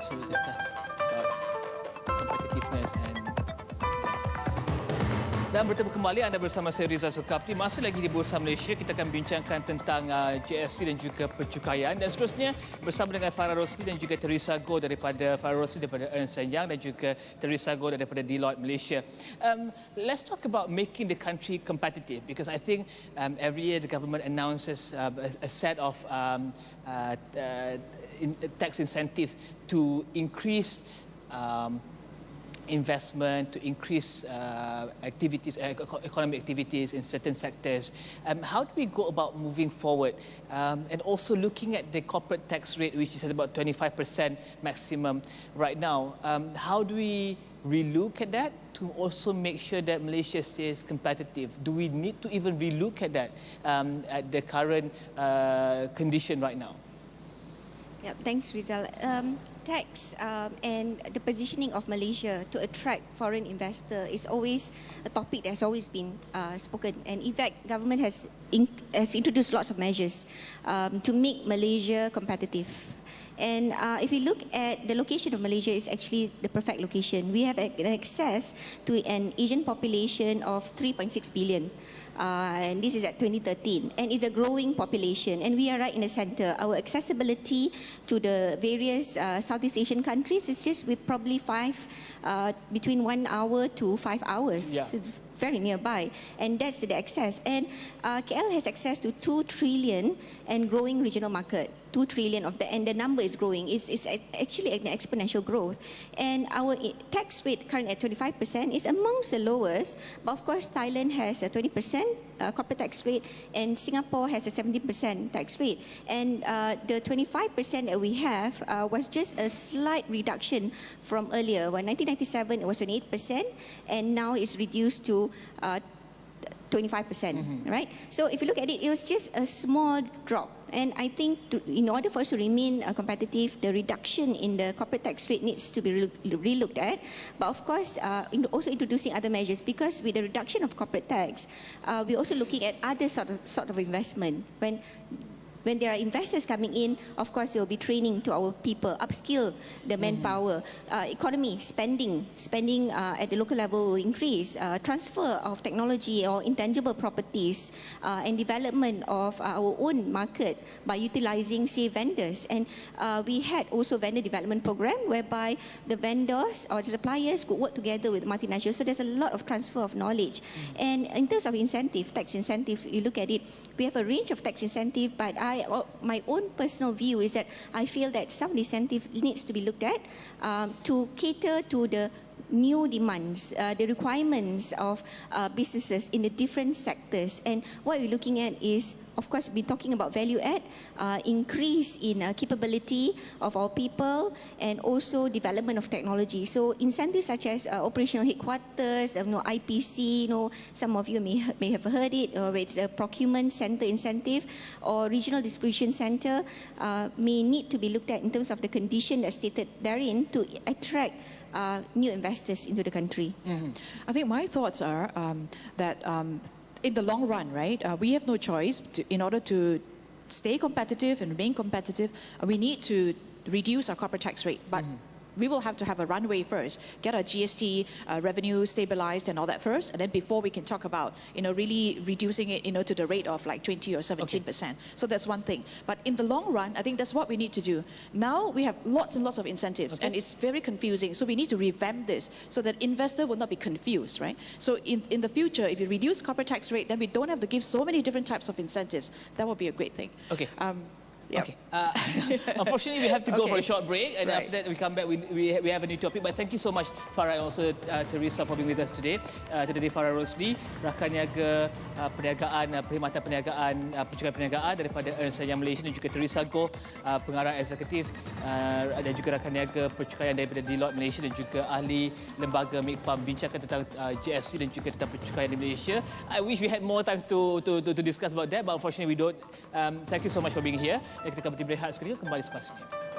So we'll discuss about competitiveness dan bertemu kembali anda bersama saya Theresa Goh. Masih lagi di Bersama Malaysia, kita akan bincangkan tentang GST dan juga pencukaian, dan seterusnya bersama dengan Farah Rosley dan juga Theresa Goh daripada Farah Rosley daripada Ernst & Young dan juga Theresa Goh daripada Deloitte Malaysia. Let's talk about making the country competitive, because I think every year the government announces a set of tax incentives to increase investment, to increase activities, economic activities in certain sectors. How do we go about moving forward? And also looking at the corporate tax rate, which is at about 25% maximum right now. How do we relook at that to also make sure that Malaysia stays competitive? Do we need to even relook at that at the current condition right now? Yeah, thanks, Rizal. Tax and the positioning of Malaysia to attract foreign investor is always a topic that has always been spoken. And in fact, government has introduced lots of measures to make Malaysia competitive. And if you look at the location of Malaysia, is actually the perfect location. We have access to an Asian population of 3.6 billion. And this is at 2013, and it's a growing population, and we are right in the center. Our accessibility to the various Southeast Asian countries is just with probably between 1 hour to 5 hours. Yeah. So very nearby, and that's the access. And KL has access to 2 trillion and growing regional market. 2 trillion of that, and the number is growing. It's actually an exponential growth. And our tax rate currently at 25% is amongst the lowest. But of course, Thailand has a 20% corporate tax rate, and Singapore has a 17% tax rate. And the 25% that we have was just a slight reduction from earlier. When 1997, it was 28%, and now it's reduced to 25%, right? So if you look at it, it was just a small drop. And I think in order for us to remain competitive, the reduction in the corporate tax rate needs to be relooked at. But of course, also introducing other measures, because with the reduction of corporate tax, we're also looking at other sort of investment. When there are investors coming in, of course, there will be training to our people, upskill the manpower, economy, spending at the local level will increase, transfer of technology or intangible properties, and development of our own market by utilizing, say, vendors. And we had also vendor development program whereby the vendors or the suppliers could work together with multinationals. So there's a lot of transfer of knowledge. And in terms of incentive, tax incentive, you look at it, we have a range of tax incentive, but my own personal view is that I feel that some incentive needs to be looked at to cater to the new demands, the requirements of businesses in the different sectors. And what we're looking at is, of course, we're talking about value add, increase in capability of our people, and also development of technology. So incentives such as operational headquarters, IPC, some of you may have heard it, or it's a procurement center incentive or regional distribution center, may need to be looked at in terms of the condition that's stated therein to attract new investors into the country. I think my thoughts are that in the long run, right, we have no choice. In order to stay competitive and remain competitive, we need to reduce our corporate tax rate. But we will have to have a runway first, get our GST revenue stabilized and all that first, and then before we can talk about, really reducing it, to the rate of like 20 or 17%. Okay. So that's one thing. But in the long run, I think that's what we need to do. Now we have lots and lots of incentives, and it's very confusing. So we need to revamp this so that investor will not be confused, right? So in the future, if you reduce corporate tax rate, then we don't have to give so many different types of incentives. That would be a great thing. Okay. Yeah. Okay. Unfortunately, we have to go for a short break, and after that we come back. We have a new topic. But thank you so much, Farah, and also Theresa, for being with us today. Today, Farah Rosley, Rakan Niaga Perkhidmatan Cukai Perniagaan daripada Ernst & Young Malaysia, dan juga Theresa Goh, Pengarah Eksekutif dan juga Rakan Niaga Percukaian daripada Deloitte Malaysia, dan juga ahli lembaga MIKPAM, bincangkan tentang GST dan juga tentang percukaian di Malaysia. I wish we had more time to discuss about that, but unfortunately we don't. Thank you so much for being here. Dan kita akan berehat sekali, kembali selepas ini.